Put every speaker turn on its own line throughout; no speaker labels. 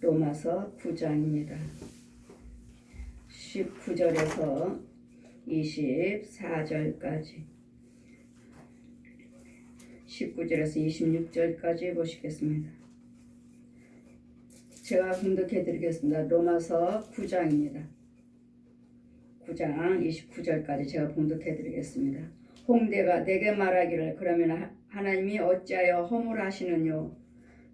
로마서 9장입니다. 19절에서 24절까지 19절에서 26절까지 보시겠습니다. 제가 분독해 드리겠습니다. 로마서 9장입니다. 9장 29절까지 제가 봉독해 드리겠습니다. 홍대가 내게 말하기를 그러면 하나님이 어찌하여 허물하시느뇨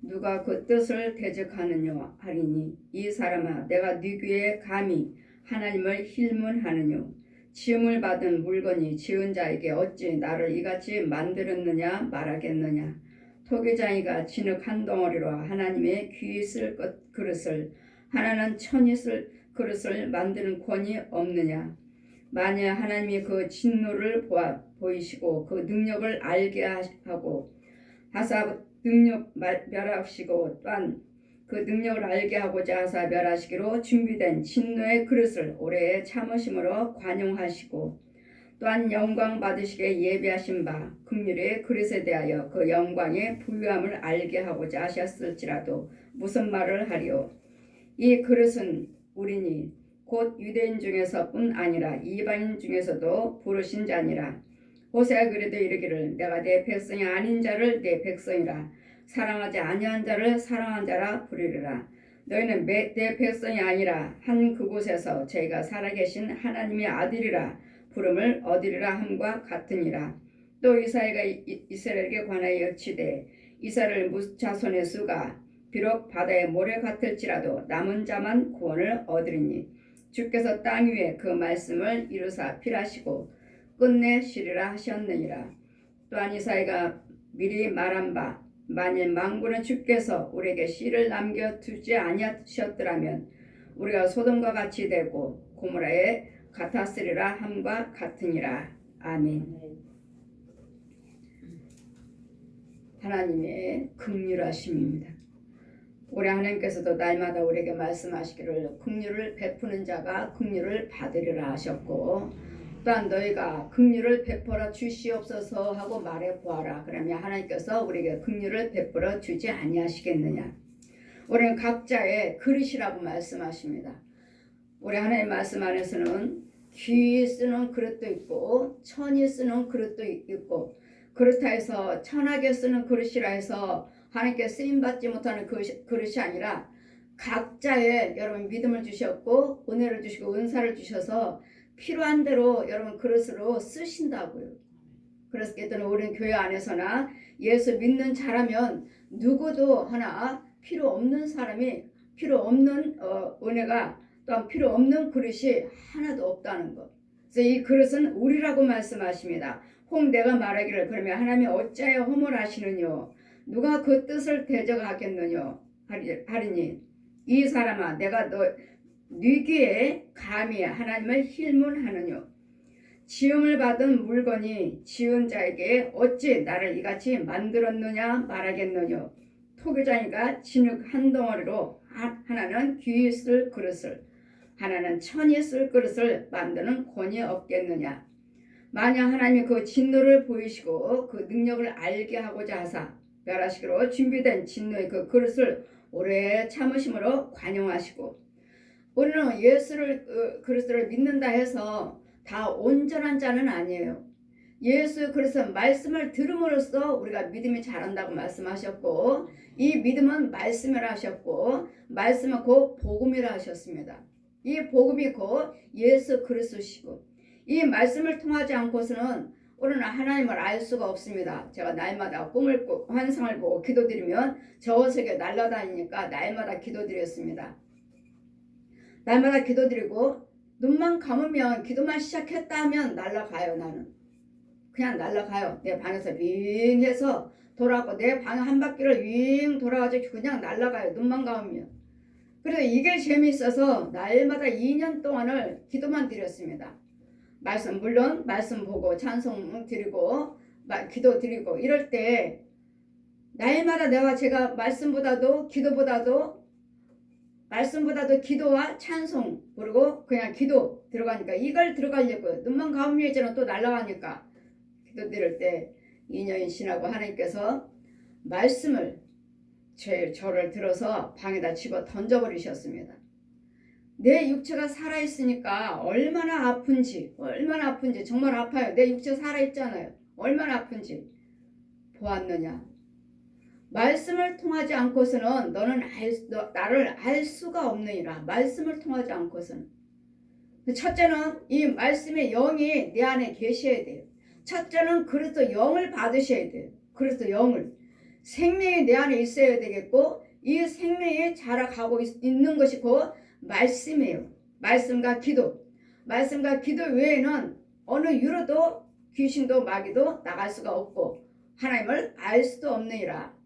누가 그 뜻을 대적하느뇨 하리니 이 사람아 내가 네 귀에 감히 하나님을 힐문하느뇨 지음을 받은 물건이 지은 자에게 어찌 나를 이같이 만들었느냐 말하겠느냐 토기장이가 진흙 한 덩어리로 하나님의 귀 쓸 그릇을 하나는 천이 쓸 그릇을 만드는 권이 없느냐 만약 하나님이 그 진노를 보이시고 그 능력을 알게 하고 하사 능력 멸하시고 또한 그 능력을 알게 하고자 하사 멸하시기로 준비된 진노의 그릇을 오래 참으심으로 관용하시고 또한 영광 받으시게 예비하신 바 긍휼의 그릇에 대하여 그 영광의 부유함을 알게 하고자 하셨을지라도 무슨 말을 하리요 이 그릇은 우리니 곧 유대인 중에서뿐 아니라 이방인 중에서도 부르신 자니라 호세아 그래도 이르기를 내가 내 백성이 아닌 자를 내 백성이라 사랑하지 아니한 자를 사랑한 자라 부르리라 너희는 내 백성이 아니라 한 그곳에서 저희가 살아계신 하나님의 아들이라 부름을 얻으리라 함과 같으니라 또 이사야가 이스라엘에게 관하여 여치되 이스라엘 자손의 수가 비록 바다의 모래 같을지라도 남은 자만 구원을 얻으리니 주께서 땅 위에 그 말씀을 이루사 필하시고 끝내 시리라 하셨느니라 또한 이사야가 미리 말한 바 만일 만군의 주께서 우리에게 씨를 남겨두지 아니하셨더라면 우리가 소돔과 같이 되고 고모라에 같았으리라 함과 같으니라. 아멘. 하나님의 긍휼하심입니다. 우리 하나님께서도 날마다 우리에게 말씀하시기를 긍휼을 베푸는 자가 긍휼을 받으리라 하셨고 또한 너희가 긍휼을 베풀어 주시옵소서 하고 말해 보아라. 그러면 하나님께서 우리에게 긍휼을 베풀어 주지 아니하시겠느냐. 우리는 각자의 그릇이라고 말씀하십니다. 우리 하나님 말씀 안에서는 귀 쓰는 그릇도 있고 천이 쓰는 그릇도 있고 그렇다 해서 천하게 쓰는 그릇이라 해서 하나님께 쓰임받지 못하는 그릇이 아니라 각자의 여러분 믿음을 주셨고 은혜를 주시고 은사를 주셔서 필요한 대로 여러분 그릇으로 쓰신다고요. 그래서 때는 우리는 교회 안에서나 예수 믿는 자라면 누구도 하나 필요 없는 사람이 필요 없는 은혜가 또한 필요 없는 그릇이 하나도 없다는 것. 그래서 이 그릇은 우리라고 말씀하십니다. 홍대가 말하기를 그러면 하나님이 어찌하여 허물하시느뇨 누가 그 뜻을 대적하겠느뇨 하리니 이 사람아 내가 네 귀에 감히 하나님을 힐문하느뇨 지음을 받은 물건이 지은 자에게 어찌 나를 이같이 만들었느냐 말하겠느뇨 토기장이가 진흙 한 덩어리로 하나는 귀 쓸 그릇을 하나는 천이 쓸 그릇을 만드는 권이 없겠느냐 만약 하나님이 그 진노를 보이시고 그 능력을 알게 하고자 하사 멸하시기로 준비된 진노의 그 그릇을 오래 참으심으로 관용하시고 우리는 예수를 그리스도를 믿는다 해서 다 온전한 자는 아니에요. 예수 그리스도 말씀을 들음으로써 우리가 믿음이 자란다고 말씀하셨고 이 믿음은 말씀이라 하셨고 말씀은 곧 복음이라 하셨습니다. 이 복음이 곧 예수 그리스도시고 이 말씀을 통하지 않고서는 우리는 하나님을 알 수가 없습니다. 제가 날마다 꿈을 꾸고 환상을 보고 기도드리면 저 세계 날아다니니까 날마다 기도드렸습니다. 날마다 기도드리고 눈만 감으면 기도만 시작했다 하면 날아가요. 나는 그냥 날아가요. 내 방에서 윙 해서 돌아가고 내 방 한 바퀴를 윙 돌아가지고 그냥 날아가요. 눈만 감으면. 그래서 이게 재미있어서 날마다 2년 동안을 기도만 드렸습니다. 물론 말씀 보고 찬송 드리고 기도 드리고 이럴 때 날마다 제가 말씀보다도 기도와 찬송 그리고 그냥 기도 들어가니까 이걸 들어가려고요. 눈만 감으면 이제는 또 날아가니까 기도 드릴 때 2년이 지나고 하나님께서 말씀을 저를 들어서 방에다 집어 던져버리셨습니다. 내 육체가 살아있으니까 얼마나 아픈지 정말 아파요. 내 육체 살아있잖아요. 얼마나 아픈지 보았느냐. 말씀을 통하지 않고서는 너는 나를 알 수가 없느니라. 말씀을 통하지 않고서는. 첫째는 이 말씀의 영이 내 안에 계셔야 돼요. 첫째는 그리스도 영을 받으셔야 돼요. 그리스도 영을. 생명이 내 안에 있어야 되겠고, 이 생명이 자라가고 있는 것이 곧 말씀이에요. 말씀과 기도. 말씀과 기도 외에는 어느 유로도 귀신도 마귀도 나갈 수가 없고 하나님을 알 수도 없느니라.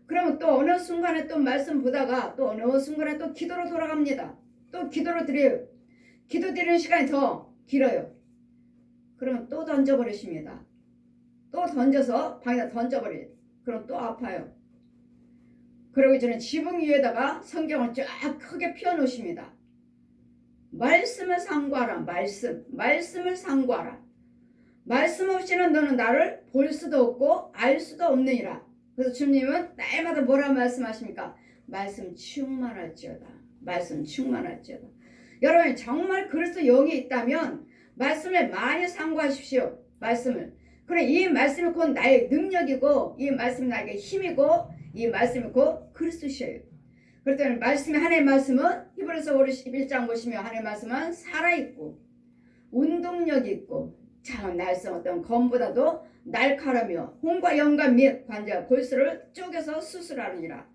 그러면 또 어느 순간에 또 말씀 보다가 또 어느 순간에 또 기도로 돌아갑니다. 또 기도로 드려요. 기도 드리는 시간이 더 길어요. 그러면 또 던져버리십니다. 또 던져서 방에다 던져버려요. 그럼 또 아파요. 그러기 전에 지붕 위에다가 성경을 쫙 크게 펴놓으십니다. 말씀을 상고하라. 말씀을 상고하라. 말씀 없이는 너는 나를 볼 수도 없고 알 수도 없느니라. 그래서 주님은 날마다 뭐라 말씀하십니까? 말씀 충만할지어다. 말씀 충만할지어다. 여러분 정말 그리스도 영이 있다면 말씀을 많이 상고하십시오. 말씀을. 그래 이 말씀이 곧 나의 능력이고 이 말씀이 나에게 힘이고 이 말씀이 곧 그리스도시에요. 그렇다면 말씀이 하나님의 말씀은 히브리서 11장 보시면 하나님의 말씀은 살아있고 운동력이 있고 참 날쌘 어떤 검보다도 날카로며 혼과 영과 및 관자 골수를 쪼개서 수술하느니라.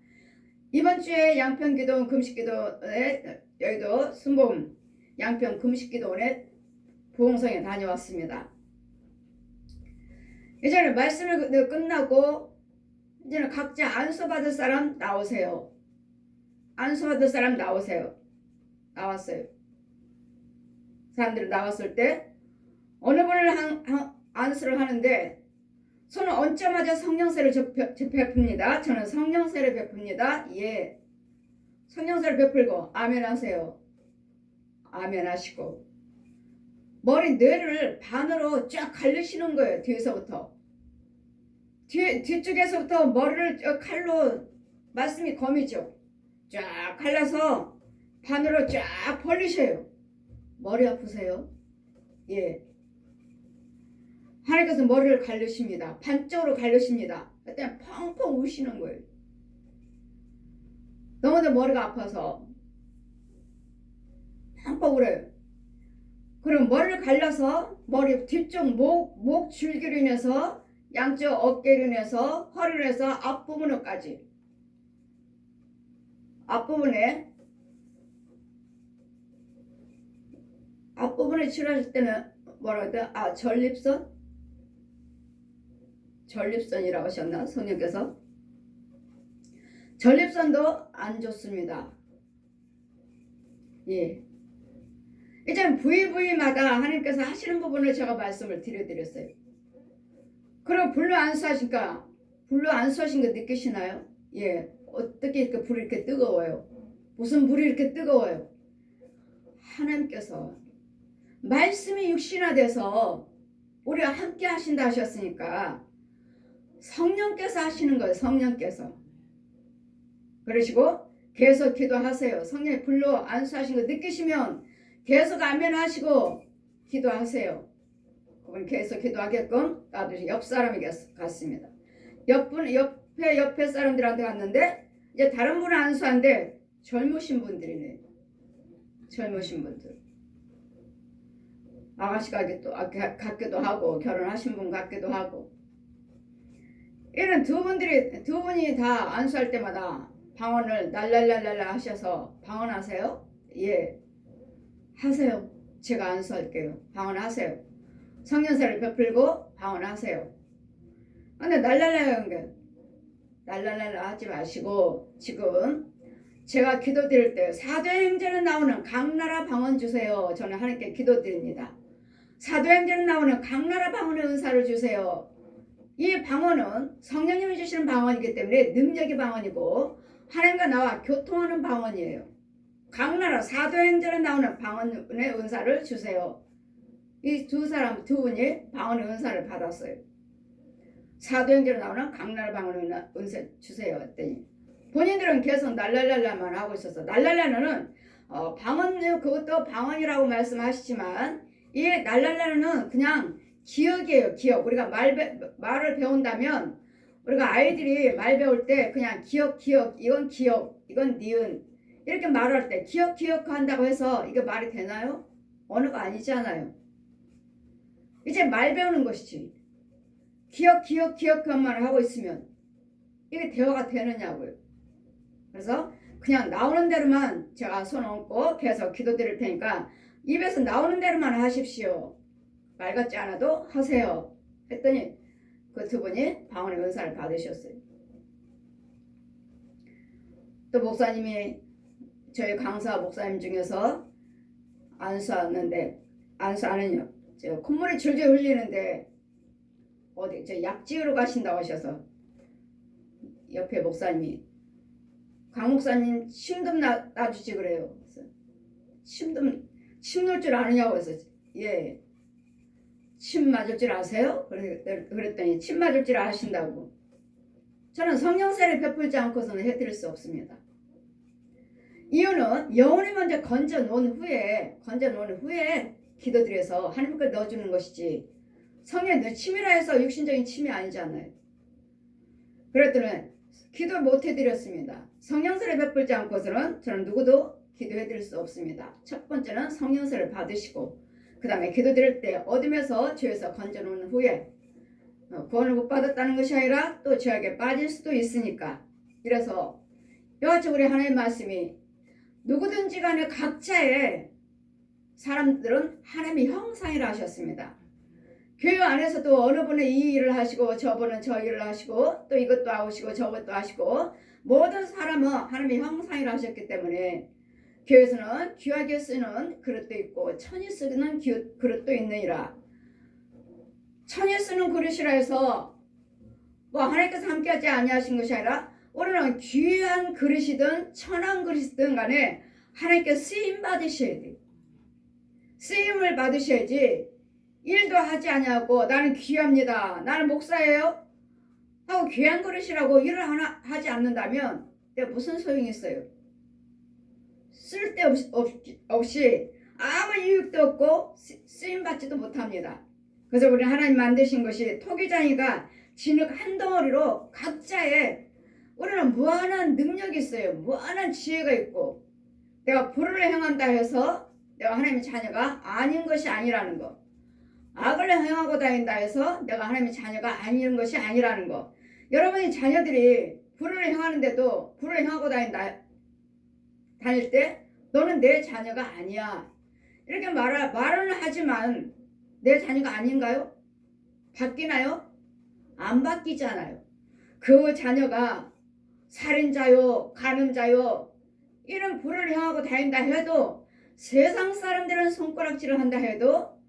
이번 주에 양평기도 금식기도에 여의도 순복음 양평 금식기도원에 부흥성에 다녀왔습니다. 이제는 말씀을 끝나고 이제는 각자 안수받을 사람 나오세요. 안수받을 사람 나오세요. 나왔어요. 사람들이 나왔을 때 어느 분을 안수를 하는데 손을 얹자마자 성령세를 베풉니다. 저는 성령세를 베풉니다. 예. 성령세를 베풀고 아멘 하세요. 아멘 하시고 머리 뇌를 반으로 쫙 갈르시는 거예요. 뒤에서부터. 뒤쪽에서부터 머리를 칼로 말씀이 검이죠. 쫙 갈라서 반으로 쫙 벌리셔요. 머리 아프세요? 예. 하나님께서 머리를 갈르십니다. 반쪽으로 갈르십니다. 그때 펑펑 우시는 거예요. 너무나 머리가 아파서 펑펑 울어요. 그럼 머리를 갈라서 머리 뒤쪽 목 줄기로 인해서 양쪽 어깨로 인해서 허리로 해서 앞부분까지 앞부분에 치료하실 때는 뭐라고 해야 돼? 전립선이라고 하셨나? 성령께서 전립선도 안 좋습니다. 예. 이제는 부위마다 하나님께서 하시는 부분을 제가 말씀을 드렸어요. 그리고 불로 안수하시니까 불로 안수하신 거 느끼시나요? 예. 어떻게 이렇게 불이 이렇게 뜨거워요? 무슨 불이 이렇게 뜨거워요? 하나님께서 말씀이 육신화돼서 우리와 함께 하신다 하셨으니까 성령께서 하시는 거예요. 성령께서. 그러시고 계속 기도하세요. 성령이 불로 안수하신 거 느끼시면 계속 아멘 하시고 기도하세요. 그분 계속 기도하게끔 나도 옆 사람이 갔습니다. 옆에 사람들한테 갔는데 이제 다른 분은 안수한데 젊으신 분들이네. 젊으신 분들. 아가씨 같기도 하고 결혼하신 분 같기도 하고 이런 두 분이 다 안수할 때마다 방언을 날랄랄랄라 하셔서 방언하세요? 예. 하세요. 제가 안수할게요. 방언하세요. 성령세를 베풀고 방언하세요. 근데 날랄랄라 하지 마시고 지금 제가 기도드릴 때 사도행전에 나오는 각나라 방언 주세요. 저는 하나님께 기도드립니다. 사도행전에 나오는 각나라 방언의 은사를 주세요. 이 방언은 성령님이 주시는 방언이기 때문에 능력의 방언이고 하나님과 나와 교통하는 방언이에요. 각나라 사도행전에 나오는 방언의 은사를 주세요. 이 두 분이 방언의 은사를 받았어요. 사도행전에 나오는 각나라 방언의 은사 주세요 했더니 본인들은 계속 날랄랄라만 하고 있었어. 날랄라는 방언, 그것도 방언이라고 말씀하시지만 이 날랄라는 그냥 기억이에요. 기억. 우리가 말을 배운다면 우리가 아이들이 말 배울 때 그냥 기억 이건 기억 이건 니은 이렇게 말할 때 기억 한다고 해서 이게 말이 되나요? 언어가 아니잖아요. 이제 말 배우는 것이지. 기억만 하고 있으면 이게 대화가 되느냐고요. 그래서 그냥 나오는 대로만 제가 손 얹고 계속 기도드릴 테니까 입에서 나오는 대로만 하십시오. 말 같지 않아도 하세요. 했더니 그 두 분이 방언의 은사를 받으셨어요. 또 목사님이 저희 강사 목사님 중에서 안수하는데 안수하는요. 제가 콧물이 줄줄 흘리는데 어디 저 약지으로 가신다고 하셔서 옆에 목사님이 강 목사님 침 좀 놔주지 그래요. 그래서 침 놓을 줄 아느냐고 해서 예. 침 맞을 줄 아세요? 그랬더니 침 맞을 줄 아신다고. 저는 성령세를 베풀지 않고서는 해드릴 수 없습니다. 이유는 영혼이 먼저 건져 놓은 후에 기도드려서 하나님께 넣어주는 것이지 성령의 침이라 해서 육신적인 침이 아니잖아요. 그랬더니 기도 못 해드렸습니다. 성령세를 베풀지 않고서는 저는 누구도 기도해드릴 수 없습니다. 첫 번째는 성령세를 받으시고 그 다음에 기도드릴 때 어둠에서 죄에서 건져놓은 후에 구원을 못 받았다는 것이 아니라 또 죄악에 빠질 수도 있으니까 이래서 이같이 우리 하나님의 말씀이 누구든지 간에 각자의 사람들은 하나님의 형상이라 하셨습니다. 교회 안에서도 어느 분은 이 일을 하시고 저분은 저 일을 하시고 또 이것도 하시고 저것도 하시고 모든 사람은 하나님의 형상이라 하셨기 때문에 교회에서는 귀하게 쓰는 그릇도 있고 천이 쓰는 그릇도 있느니라. 천이 쓰는 그릇이라 해서 뭐 하나님께서 함께하지 아니하신 것이 아니라 우리는 귀한 그릇이든 천한 그릇이든 간에 하나님께 쓰임 받으셔야 돼요. 쓰임을 받으셔야지 일도 하지 아니하고 나는 귀합니다. 나는 목사예요. 하고 귀한 그릇이라고 일을 하지 않는다면 내가 무슨 소용이 있어요. 쓸데없이 아무 이유도 없고 쓰임받지도 못합니다. 그래서 우리 하나님 만드신 것이 토기장이가 진흙 한 덩어리로 각자의 우리는 무한한 능력이 있어요. 무한한 지혜가 있고 내가 불을 행한다 해서 내가 하나님의 자녀가 아닌 것이 아니라는 거. 악을 행하고 다닌다 해서 내가 하나님의 자녀가 아닌 것이 아니라는 거. 여러분의 자녀들이 불을 행하는데도 불을 행하고 다닐 때 너는 내 자녀가 아니야. 이렇게 말은 하지만 내 자녀가 아닌가요? 바뀌나요? 안 바뀌잖아요. 그 자녀가 살인자요, 간음자요, 이런 불을 행하고 다닌다 해도 세상 사람들은 손가락질을 한다 해도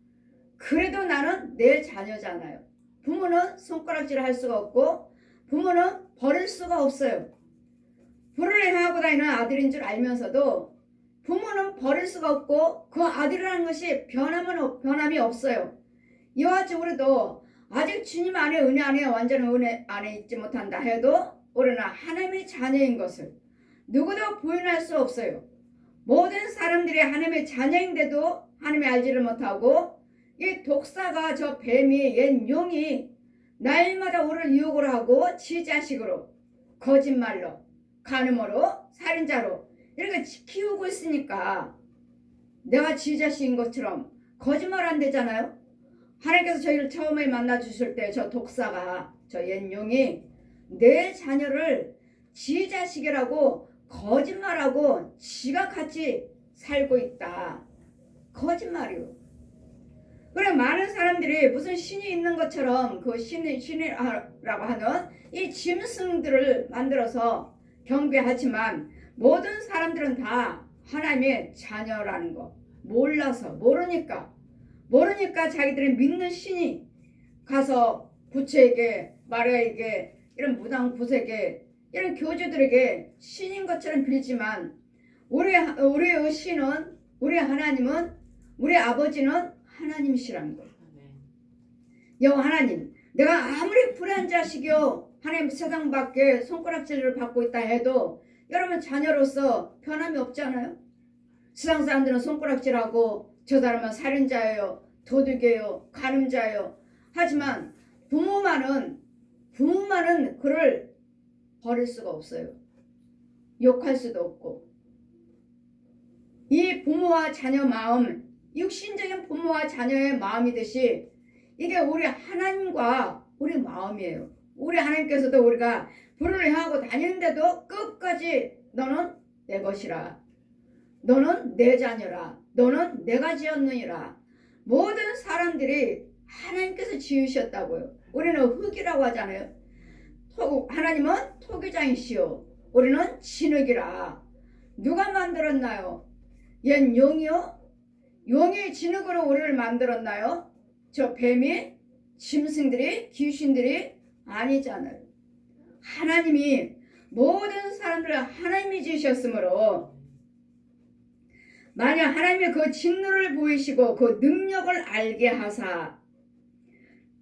그래도 나는 내 자녀잖아요. 부모는 손가락질을 할 수가 없고 부모는 버릴 수가 없어요. 불을 행하고 다니는 아들인 줄 알면서도 부모는 버릴 수가 없고 그 아들이라는 것이 변함이 없어요. 이와 같이 우리도 아직 주님 안에 은혜 안에 완전히 은혜 안에 있지 못한다 해도 우리는 하나님의 자녀인 것을 누구도 부인할 수 없어요. 모든 사람들이 하나님의 자녀인데도 하나님이 알지를 못하고 이 독사가 저 뱀이 옛 용이 날마다 우리를 유혹을 하고 지 자식으로 거짓말로 간음으로 살인자로 이렇게 키우고 있으니까 내가 지 자식인 것처럼 거짓말 안 되잖아요. 하나님께서 저희를 처음에 만나 주실 때 저 독사가 저 옛 용이 내 자녀를 지 자식이라고 거짓말하고 지가 같이 살고 있다. 거짓말이요. 그래 많은 사람들이 무슨 신이 있는 것처럼 그 신이라고 하는 이 짐승들을 만들어서 경배하지만 모든 사람들은 다 하나님의 자녀라는 거 몰라서 모르니까 자기들이 믿는 신이 가서 부처에게 마리아에게 이런 무당 구세에게 이런 교주들에게 신인 것처럼 빌지만 우리의 신은 우리 하나님은 우리 아버지는 하나님이시라는 거예요. 여호와 하나님 내가 아무리 불의한 자식이요 하나님 세상 밖에 손가락질을 받고 있다 해도 여러분 자녀로서 변함이 없잖아요. 세상 사람들은 손가락질하고 저 사람은 살인자예요, 도둑이에요, 간음자예요. 하지만 부모만은 그를 버릴 수가 없어요. 욕할 수도 없고. 이 부모와 자녀 마음, 육신적인 부모와 자녀의 마음이듯이 이게 우리 하나님과 우리 마음이에요. 우리 하나님께서도 우리가 불을 향하고 다니는데도 끝까지 너는 내 것이라, 너는 내 자녀라, 너는 내가 지었느니라. 모든 사람들이 하나님께서 지으셨다고요. 우리는 흙이라고 하잖아요. 하나님은 토기장이시오, 우리는 진흙이라. 누가 만들었나요? 얜 용이요? 용이 진흙으로 우리를 만들었나요? 저 뱀이, 짐승들이, 귀신들이 아니잖아요. 하나님이 모든 사람들을 하나님이 지으셨으므로 만약 하나님이 그 진노를 보이시고 그 능력을 알게 하사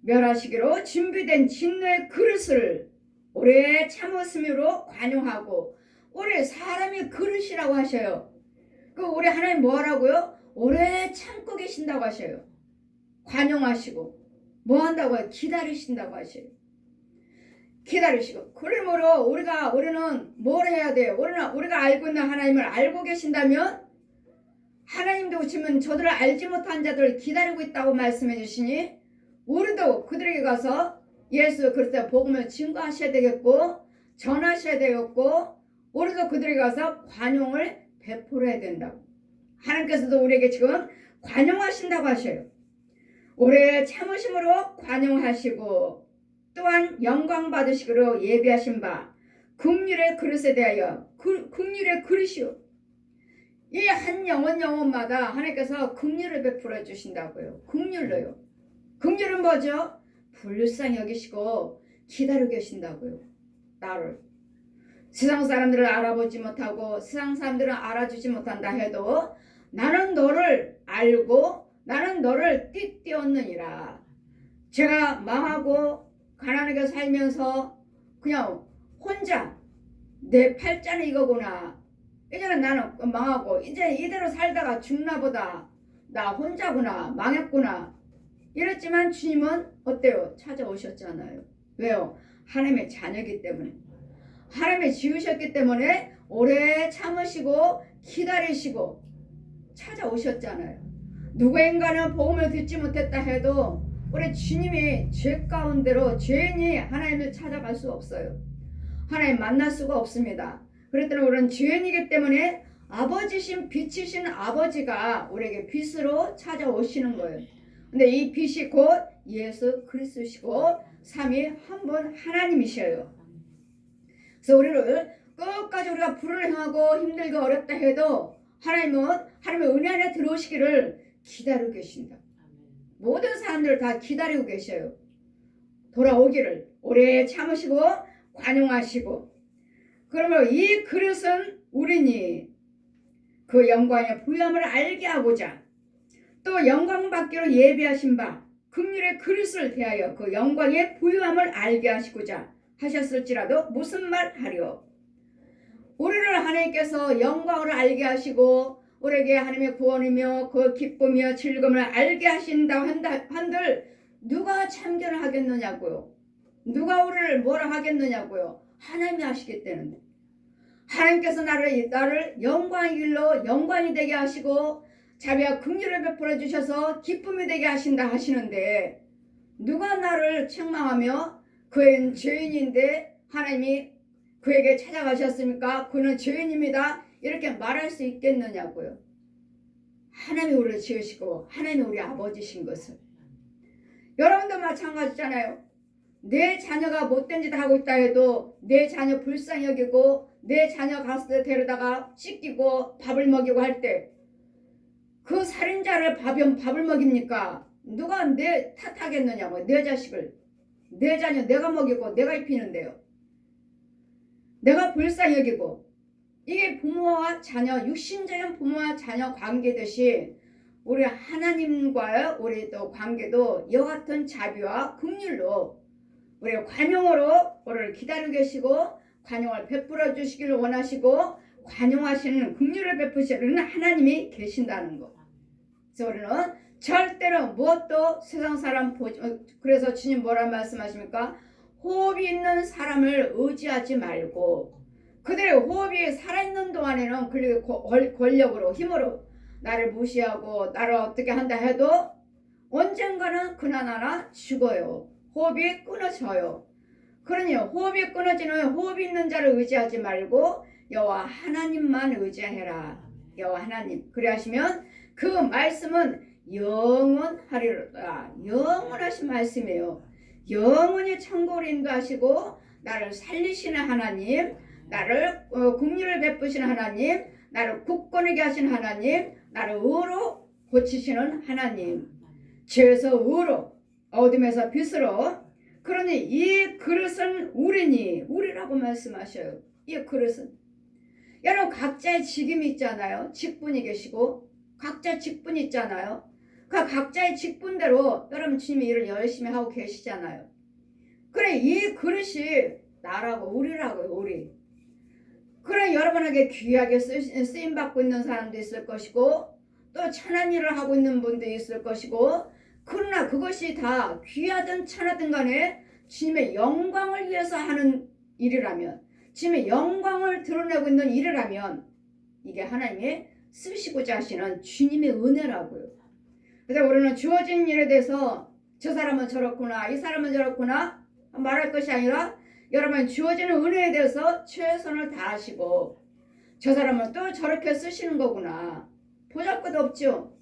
멸하시기로 준비된 진노의 그릇을 오래 참으심으로 관용하고, 오래 사람이 그릇이라고 하셔요. 그 우리 하나님 뭐 하라고요? 오래 참고 계신다고 하셔요. 관용하시고 뭐 한다고요? 기다리신다고 하셔요. 기다리시고. 그러므로 우리는 뭘 해야 돼요? 우리가 알고 있는 하나님을 알고 계신다면 하나님도 오시면 저들을 알지 못한 자들을 기다리고 있다고 말씀해 주시니 우리도 그들에게 가서 예수 그리스도의 복음을 증거하셔야 되겠고 전하셔야 되겠고 우리도 그들에게 가서 관용을 베풀어야 된다고. 하나님께서도 우리에게 지금 관용하신다고 하셔요. 오래 참으심으로 관용하시고 또한 영광 받으시기로 예비하신 바 긍휼의 그릇에 대하여 긍휼의 그릇이요. 이 한 영혼마다 하나님께서 긍휼을 베풀어 주신다고요. 긍휼로요. 긍휼은 뭐죠? 불쌍히 여기시고 기다리고 계신다고요. 나를. 세상 사람들을 알아보지 못하고 세상 사람들은 알아주지 못한다 해도 나는 너를 알고 나는 너를 띠띠었느니라. 제가 망하고 가난하게 살면서 그냥 혼자 내 팔자는 이거구나. 이제는 나는 망하고 이제 이대로 살다가 죽나보다. 나 혼자구나. 망했구나. 이랬지만 주님은 어때요? 찾아오셨잖아요. 왜요? 하나님의 자녀이기 때문에. 하나님이 지으셨기 때문에 오래 참으시고 기다리시고 찾아오셨잖아요. 누구인가는 복음을 듣지 못했다 해도 우리 주님이 죄 가운데로 죄인이 하나님을 찾아갈 수 없어요. 하나님 만날 수가 없습니다. 그랬더니 우리는 죄인이기 때문에 아버지신 빛이신 아버지가 우리에게 빛으로 찾아오시는 거예요. 근데 이 빛이 곧 예수 그리스도시고 삼위 한 분 하나님이셔요. 그래서 우리를 끝까지 우리가 불을 향하고 힘들고 어렵다 해도 하나님의 은혜 안에 들어오시기를 기다리고 계신다. 모든 사람들을 다 기다리고 계셔요. 돌아오기를 오래 참으시고 관용하시고. 그러므로 이 그릇은 우리니 그 영광의 부유함을 알게 하고자 또 영광 받기로 예비하신 바 긍휼의 그릇을 대하여 그 영광의 부유함을 알게 하시고자 하셨을지라도 무슨 말 하려. 우리를 하나님께서 영광을 알게 하시고 우리에게 하나님의 구원이며 그 기쁨이며 즐거움을 알게 하신다 한들 누가 참견을 하겠느냐고요. 누가 우리를 뭐라 하겠느냐고요. 하나님이 하시기 때문에. 하나님께서 나를 영광의 길로 영광이 되게 하시고 자비와 긍휼을 베풀어 주셔서 기쁨이 되게 하신다 하시는데 누가 나를 책망하며 그는 죄인인데 하나님이 그에게 찾아가셨습니까? 그는 죄인입니다. 이렇게 말할 수 있겠느냐고요. 하나님이 우리를 지으시고 하나님이 우리 아버지신 것을. 여러분도 마찬가지잖아요. 내 자녀가 못된 짓 하고 있다 해도 내 자녀 불쌍히 여기고 내 자녀 가서 데려다가 씻기고 밥을 먹이고 할 때 그 살인자를 밥을 먹입니까? 누가 내 탓하겠느냐고. 내 자식을 내 자녀 내가 먹이고 내가 입히는데요. 내가 불쌍히 여기고. 이게 부모와 자녀, 육신적인 부모와 자녀 관계듯이 우리 하나님과의 우리 또 관계도 이와 같은 자비와 긍휼로 우리 관용으로 우리를 기다리고 계시고 관용을 베풀어 주시기를 원하시고 관용하시는 긍휼을 베푸시는 하나님이 계신다는 거. 그래서 우리는 절대로 무엇도 세상 사람 보지. 그래서 주님 뭐라 말씀하십니까? 호흡이 있는 사람을 의지하지 말고 그들의 호흡이 살아있는 동안에는 그리고 권력으로 힘으로 나를 무시하고 나를 어떻게 한다 해도 언젠가는 그나마나 죽어요. 호흡이 끊어져요. 그러니 호흡이 끊어지는 호흡이 있는 자를 의지하지 말고 여호와 하나님만 의지해라. 여호와 하나님. 그래 하시면 그 말씀은 영원하리로다. 영원하신 말씀이에요. 영원히 천국을 인도하시고 나를 살리시는 하나님, 나를 긍휼을 베푸시는 하나님, 나를 굳건하게 하시는 하나님, 나를 의로 고치시는 하나님. 죄에서 의로, 어둠에서 빛으로. 그러니 이 그릇은 우리니, 우리라고 말씀하셔요. 이 그릇은. 여러분 각자의 직임이 있잖아요. 직분이 계시고 각자 직분이 있잖아요. 그 각자의 직분대로 여러분 주님의 일을 열심히 하고 계시잖아요. 그래 이 그릇이 나라고 우리라고요. 우리. 그래 여러분에게 귀하게 쓰임받고 있는 사람도 있을 것이고 또 천한 일을 하고 있는 분도 있을 것이고 그러나 그것이 다 귀하든 천하든 간에 주님의 영광을 위해서 하는 일이라면 주님의 영광을 드러내고 있는 일이라면 이게 하나님의 쓰시고자 하시는 주님의 은혜라고요. 그래서 우리는 주어진 일에 대해서 저 사람은 저렇구나 이 사람은 저렇구나 말할 것이 아니라 여러분 주어지는 은혜에 대해서 최선을 다하시고 저 사람은 또 저렇게 쓰시는 거구나. 보잘것 없죠.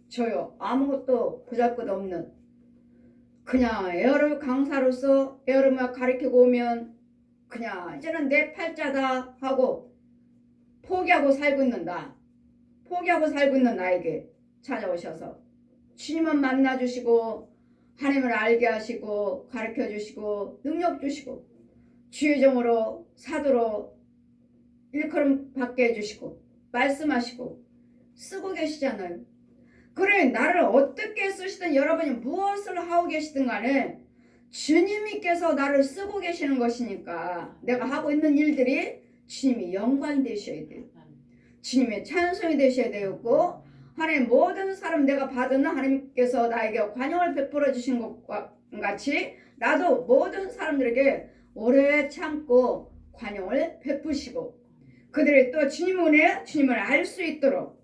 저요 아무것도 보잘것 없는 그냥 에어로빅 강사로서 에어로빅 가르치고 오면 그냥 이제는 내 팔자다 하고 포기하고 살고 있는 나 포기하고 살고 있는 나에게 찾아오셔서 주님은 만나주시고 하나님을 알게 하시고 가르쳐주시고 능력 주시고 주의 종으로 사도로 일컬음 받게 해주시고 말씀하시고 쓰고 계시잖아요. 그래 나를 어떻게 쓰시든 여러분이 무엇을 하고 계시든 간에 주님께서 나를 쓰고 계시는 것이니까 내가 하고 있는 일들이 주님이 영광이 되셔야 돼요. 주님의 찬송이 되셔야 되었고 하나님 모든 사람 내가 받은 하나님께서 나에게 관용을 베풀어 주신 것과 같이 나도 모든 사람들에게 오래 참고 관용을 베푸시고 그들이 또 주님 은혜 주님을 알 수 있도록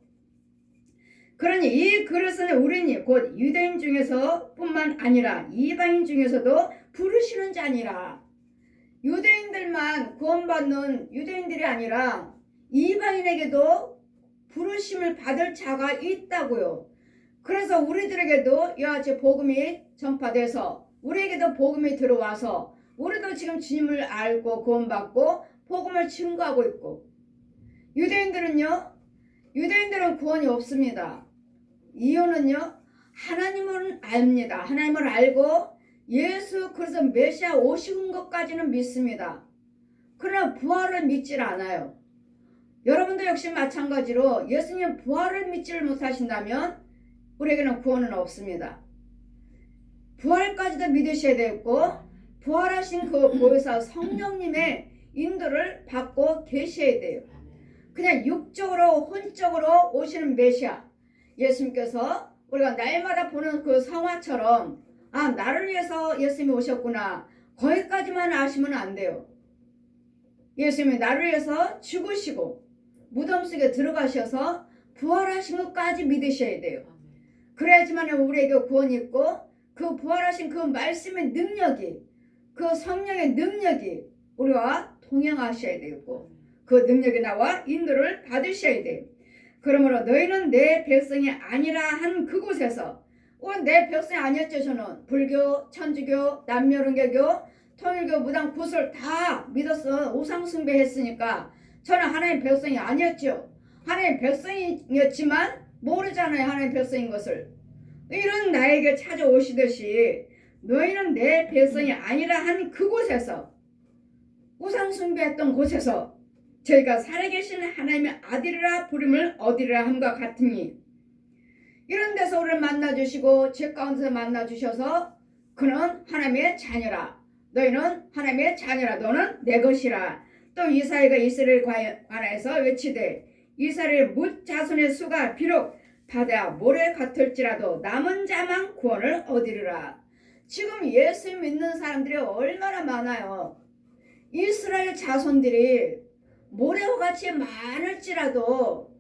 그러니 이 그릇은 우리니 곧 유대인 중에서 뿐만 아니라 이방인 중에서도 부르시는 자니라. 유대인들만 구원받는 유대인들이 아니라 이방인에게도 부르심을 받을 자가 있다고요. 그래서 우리들에게도 이와 같이 복음이 전파돼서 우리에게도 복음이 들어와서 우리도 지금 주님을 알고 구원받고 복음을 증거하고 있고 유대인들은 구원이 없습니다. 이유는요 하나님을 압니다. 하나님을 알고 예수 그리스도 메시아 오신 것까지는 믿습니다. 그러나 부활을 믿질 않아요. 여러분도 역시 마찬가지로 예수님 부활을 믿지를 못하신다면 우리에게는 구원은 없습니다. 부활까지도 믿으셔야 되고 부활하신 그 보혜사 성령님의 인도를 받고 계셔야 돼요. 그냥 육적으로 혼적으로 오시는 메시아 예수님께서 우리가 날마다 보는 그 성화처럼 아 나를 위해서 예수님이 오셨구나 거기까지만 아시면 안 돼요. 예수님이 나를 위해서 죽으시고 무덤 속에 들어가셔서 부활하신 것까지 믿으셔야 돼요. 그래야지만 우리에게 구원이 있고 그 부활하신 그 말씀의 능력이 그 성령의 능력이 우리와 동행하셔야 되고 그 능력이 나와 인도를 받으셔야 돼요. 그러므로 너희는 내 백성이 아니라 한 그곳에서 내 백성이 아니었죠. 저는 불교, 천주교, 남녀론교교, 통일교, 무당, 구슬 다 믿었어. 우상숭배했으니까 저는 하나님의 백성이 아니었죠. 하나님의 백성이었지만 모르잖아요. 하나님의 백성인 것을. 이런 나에게 찾아오시듯이 너희는 내 백성이 아니라 한 그곳에서 우상숭배했던 곳에서 저희가 살아계신 하나님의 아들이라 부름을 얻으리라 함과 같으니 이런 데서 우리를 만나주시고 제 가운데서 만나주셔서 그는 하나님의 자녀라 너희는 하나님의 자녀라. 너는 내 것이라. 또 이사야가 이스라엘 관하여서 외치되 이스라엘 뭇 자손의 수가 비록 바다 모래 같을지라도 남은 자만 구원을 얻으리라. 지금 예수 믿는 사람들이 얼마나 많아요. 이스라엘 자손들이 모래와 같이 많을지라도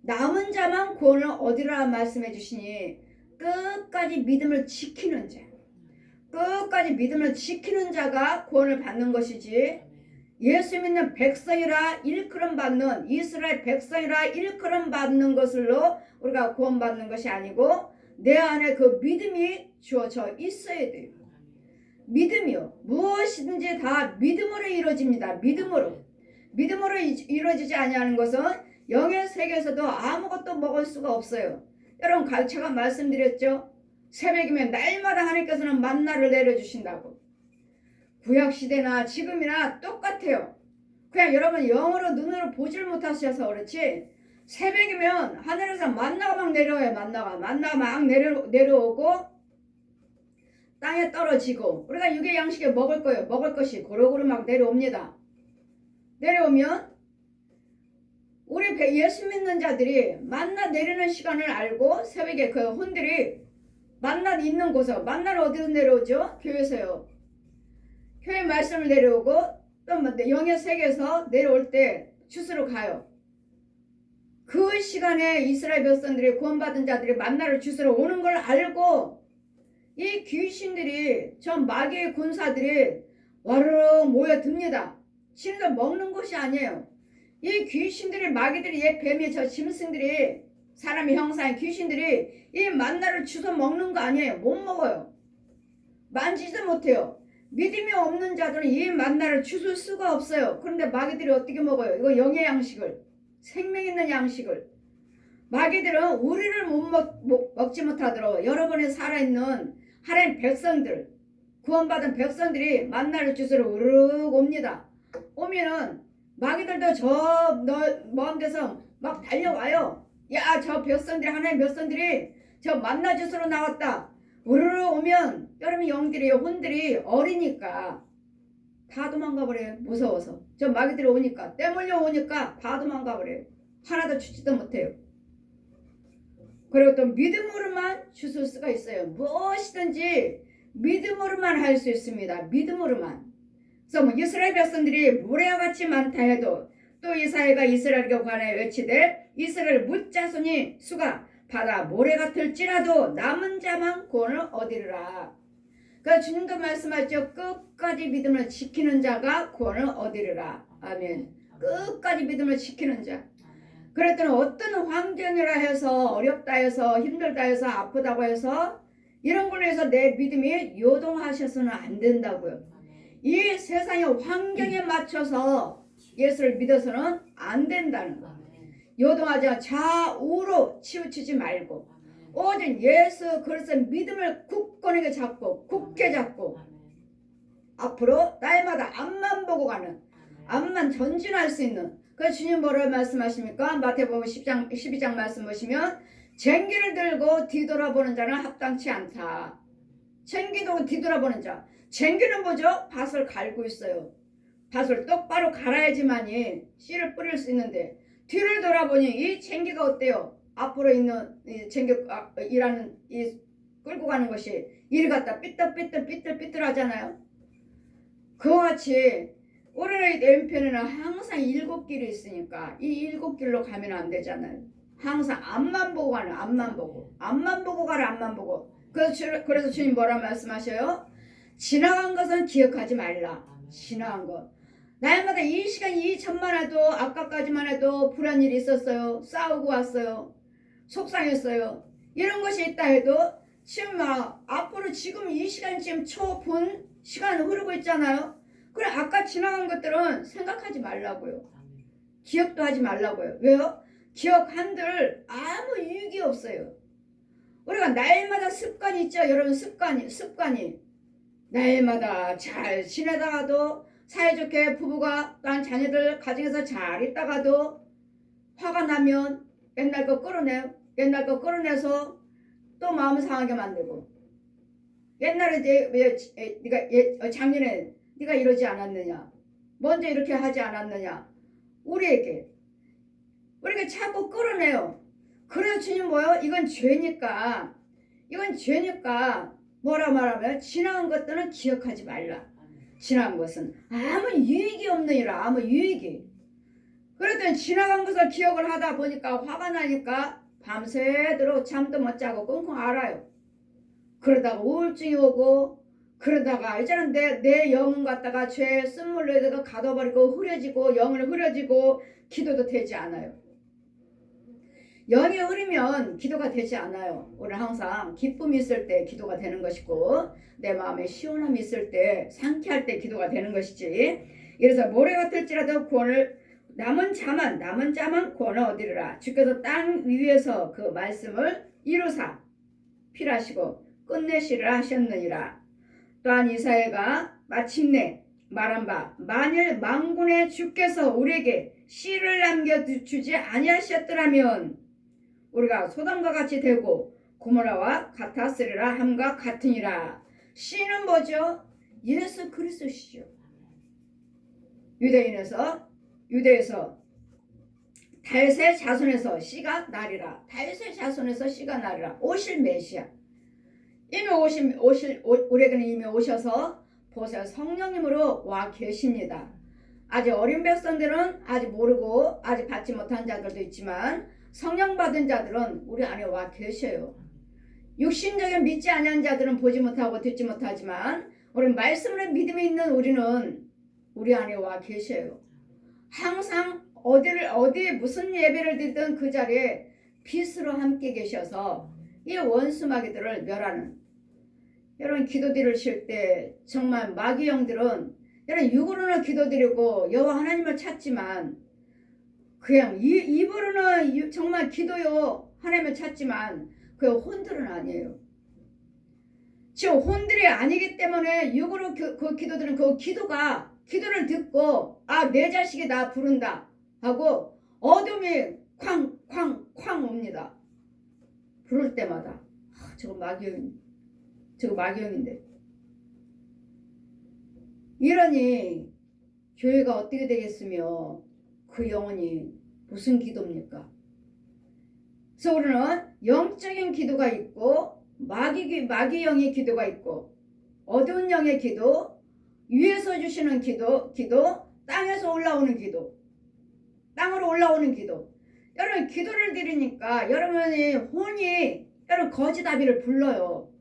남은 자만 구원을 얻으리라 말씀해 주시니 끝까지 믿음을 지키는 자, 끝까지 믿음을 지키는 자가 구원을 받는 것이지, 예수 믿는 백성이라 일컬음 받는, 이스라엘 백성이라 일컬음 받는 것으로 우리가 구원받는 것이 아니고 내 안에 그 믿음이 주어져 있어야 돼요. 믿음이요. 무엇이든지 다 믿음으로 이루어집니다. 믿음으로 이루어지지 아니하는 것은 영의 세계에서도 아무것도 먹을 수가 없어요. 여러분, 제가 말씀드렸죠. 새벽이면 날마다 하나님께서는 만나를 내려주신다고. 구약시대나 지금이나 똑같아요. 그냥 여러분 영으로 눈으로 보질 못하셔서 그렇지, 새벽이면 하늘에서 만나가 막 내려와요. 만나가 막 내려오고 땅에 떨어지고, 우리가 육의 양식에 먹을 거예요. 먹을 것이 고루고루 막 내려옵니다. 내려오면 우리 예수 믿는 자들이 만나 내리는 시간을 알고 새벽에 그 혼들이 만나 있는 곳에, 만나는 어디서 내려오죠? 교회에서요. 교회 말씀을 내려오고 또 영의 세계에서 내려올 때 주스로 가요. 그 시간에 이스라엘 백성들이 구원받은 자들이 만나를 주스로 오는 걸 알고 이 귀신들이, 저 마귀의 군사들이 와르르 모여듭니다. 진짜 먹는 것이 아니에요. 이 귀신들이, 마귀들이, 옛 뱀이, 저 짐승들이, 사람의 형상의 귀신들이 이 만나를 주워 먹는 거 아니에요. 못 먹어요. 만지지도 못해요. 믿음이 없는 자들은 이 만나를 주술 수가 없어요. 그런데 마귀들이 어떻게 먹어요? 이거 영의 양식을, 생명 있는 양식을. 마귀들은 우리를 먹지 못하도록 여러분의 살아있는 하나님 백성들, 구원받은 백성들이 만나를 주스러 우르르 옵니다. 오면은 마귀들도 저 먼 데서 막 달려와요. 야, 저 백성들이, 하나님 백성들이 저 만나 주스러 나왔다. 우르르 오면 여러분 영들이, 혼들이 어리니까 다 도망가 버려요. 무서워서. 저 마귀들이 오니까, 떼몰려 오니까 다 도망가 버려요. 하나도 죽지도 못해요. 그리고 또 믿음으로만 주술 수가 있어요. 무엇이든지 믿음으로만 할 수 있습니다. 믿음으로만. 그래서 이스라엘 백성들이 모래와 같이 많다 해도, 또 이사야가 이스라엘에 관하여 외치되 이스라엘 뭇 자손이 수가 바다 모래 같을지라도 남은 자만 구원을 얻으리라. 그러니까 주님도 말씀하셨죠. 끝까지 믿음을 지키는 자가 구원을 얻으리라. 아멘. 끝까지 믿음을 지키는 자. 그랬더니 어떤 환경이라 해서, 어렵다 해서, 힘들다 해서, 아프다고 해서 이런 걸로 해서 내 믿음이 요동하셔서는 안 된다고요. 이 세상의 환경에 맞춰서 예수를 믿어서는 안 된다는 거. 요동하지 않아 좌우로 치우치지 말고 오직 예수 그리스도의 믿음을 굳건하게 잡고, 굳게 잡고 앞으로 날마다 앞만 보고 가는, 앞만 전진할 수 있는. 그래서 주님 뭐라고 말씀하십니까? 마태복음 12장 말씀 보시면 쟁기를 들고 뒤돌아보는 자는 합당치 않다. 쟁기 들고 뒤돌아보는 자. 쟁기는 뭐죠? 밭을 갈고 있어요. 밭을 똑바로 갈아야지만이 씨를 뿌릴 수 있는데 뒤를 돌아보니 이 쟁기가 어때요? 앞으로 있는 이 쟁기라는 이 끌고 가는 것이 이를 갖다 삐뚤삐뚤 하잖아요. 그와 같이 우리의 왼편에는 항상 7길이 있으니까 이 7길로 가면 안 되잖아요. 항상 앞만 보고 가는, 앞만 보고 가라, 앞만 보고. 그래서 주님 뭐라 말씀하셔요? 지나간 것은 기억하지 말라. 지나간 것. 날마다 이 시간, 이 전만 해도, 아까까지만 해도 불안 일이 있었어요. 싸우고 왔어요. 속상했어요. 이런 것이 있다 해도 지금 앞으로 지금 이 시간, 지금 초분 시간 흐르고 있잖아요. 그래, 아까 지나간 것들은 생각하지 말라고요. 기억도 하지 말라고요. 왜요? 기억한들 아무 유익이 없어요. 우리가 날마다 습관이 있죠. 여러분, 습관이 날마다 잘 지내다가도, 사이좋게 부부가 난 자녀들 가정에서 잘 있다가도 화가 나면 옛날 거 끌어내서 또 마음 상하게 만들고, 옛날에 네가 작년에 네가 이러지 않았느냐? 먼저 이렇게 하지 않았느냐? 우리에게 자꾸 끌어내요. 그래서 주님 뭐요? 이건 죄니까 뭐라 말하면 지나간 것들은 기억하지 말라. 지나간 것은 아무 유익이 없느니라. 아무 유익이. 그랬더니 지나간 것을 기억을 하다 보니까 화가 나니까 밤새도록 잠도 못 자고 끙끙 앓아요. 그러다가 우울증이 오고, 그러다가 이제는 내 영혼 갖다가 죄 쓴물로 에다가 가둬버리고 흐려지고, 영을 흐려지고 기도도 되지 않아요. 영이 흐리면 기도가 되지 않아요. 우리는 항상 기쁨이 있을 때 기도가 되는 것이고, 내 마음에 시원함이 있을 때, 상쾌할 때 기도가 되는 것이지. 그래서 모래 같을지라도 구원을 남은 자만 구원을 얻으리라. 주께서 땅 위에서 그 말씀을 이루사 필하시고 끝내시리라 하셨느니라. 또한 이사야가 마침내 말한 바, 만일 만군의 주께서 우리에게 씨를 남겨주지 아니하셨더라면 우리가 소돔과 같이 되고 고모라와 같았으리라 함과 같으니라. 씨는 뭐죠? 예수 그리스도시죠. 유대에서 다윗의 자손에서 씨가 나리라. 다윗의 자손에서 씨가 나리라. 오실 메시아. 우리에게는 이미 오셔서 보세요. 성령님으로 와 계십니다. 아직 어린 백성들은 아직 모르고 아직 받지 못한 자들도 있지만 성령 받은 자들은 우리 안에 와 계셔요. 육신적인 믿지 아니한 자들은 보지 못하고 듣지 못하지만 우리 말씀으로 믿음이 있는 우리는 우리 안에 와 계셔요. 항상 어디에 무슨 예배를 드리든 그 자리에 빛으로 함께 계셔서 이 원수마귀들을 멸하는. 여러분 기도드리실 때 정말 마귀 영들은 여러분 육으로는 기도드리고 여호와 하나님을 찾지만 그냥 입으로는 정말 기도요 하나님을 찾지만 그 혼들은 아니에요. 지금 혼들이 아니기 때문에 육으로 그 기도들은 그 기도를 듣고 아 내 자식이 나 부른다 하고 어둠이 쾅쾅쾅 옵니다. 부를 때마다 저거 마귀형인데 이러니 교회가 어떻게 되겠으며 그 영혼이 무슨 기도입니까? 그래서 우리는 영적인 기도가 있고 마귀 영의 기도가 있고 어두운 영의 기도, 위에서 주시는 기도, 땅에서 올라오는 기도, 땅으로 올라오는 기도. 여러분 기도를 드리니까 여러분의 혼이 여러분 거짓아비를 불러요.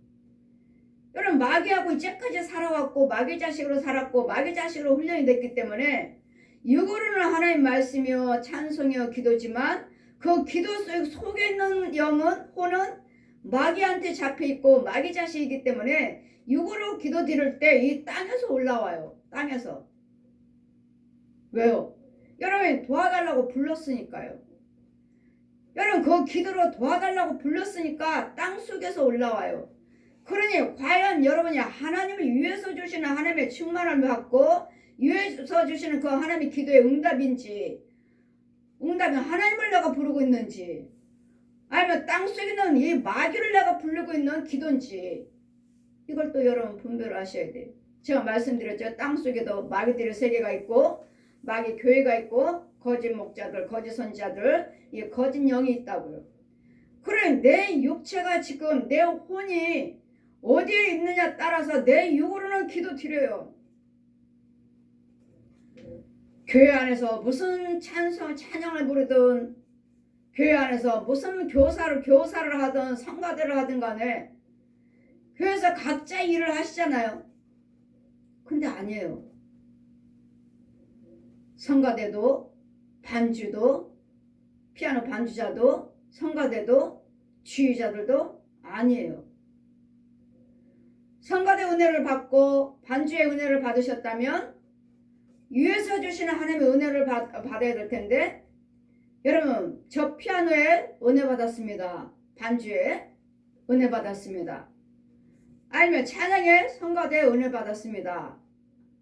여러분 마귀하고 이제까지 살아왔고 마귀 자식으로 살았고 마귀 자식으로 훈련이 됐기 때문에 육으로는 하나님 말씀이요 찬송이요 기도지만 그 기도 속에 있는 혼은 마귀한테 잡혀있고 마귀 자식이기 때문에 육으로 기도 드릴 때 이 땅에서 올라와요. 땅에서. 왜요? 여러분이 도와달라고 불렀으니까요. 여러분 그 기도로 도와달라고 불렀으니까 땅 속에서 올라와요. 그러니 과연 여러분이 하나님을 위해서 주시는 하나님의 충만함을 받고 위해서 주시는 그 하나님의 기도의 응답이 하나님을 내가 부르고 있는지 아니면 땅속에 있는 이 마귀를 내가 부르고 있는 기도인지 이걸 또 여러분 분별하셔야 돼요. 제가 말씀드렸죠. 땅속에도 마귀들의 세계가 있고 마귀 교회가 있고 거짓 목자들, 거짓 선지자들, 이 거짓 영이 있다고요. 그래 내 육체가 지금 내 혼이 어디에 있느냐 따라서 내 육으로는 기도 드려요. 교회 안에서 무슨 찬양을 부르든 교회 안에서 무슨 교사를 하든 성가대를 하든 간에 교회에서 각자 일을 하시잖아요. 근데 아니에요. 성가대도 반주도 피아노 반주자도 성가대도 주의자들도 아니에요. 성가대 은혜를 받고 반주의 은혜를 받으셨다면 위에서 주시는 하나님의 은혜를 받아야 될 텐데 여러분 저 피아노에 은혜 받았습니다. 반주에 은혜 받았습니다. 아니면 찬양에 성가대에 은혜 받았습니다.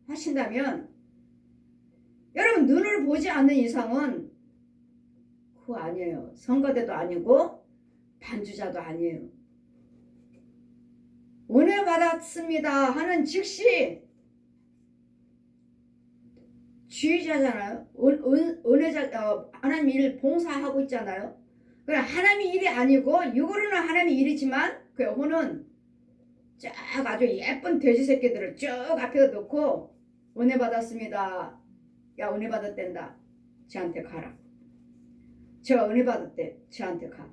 하신다면 여러분 눈으로 보지 않는 이상은 그거 아니에요. 성가대도 아니고 반주자도 아니에요. 은혜 받았습니다 하는 즉시 주의자잖아요. 은혜자, 하나님 일 봉사하고 있잖아요. 그래 하나님의 일이 아니고 육으로는 하나님의 일이지만 그 영혼은 쫙 아주 예쁜 돼지 새끼들을 쭉 앞에 놓고 은혜 받았습니다. 야 은혜 받았댄다. 쟤한테 가라. 제가 은혜 받았대. 쟤한테 가.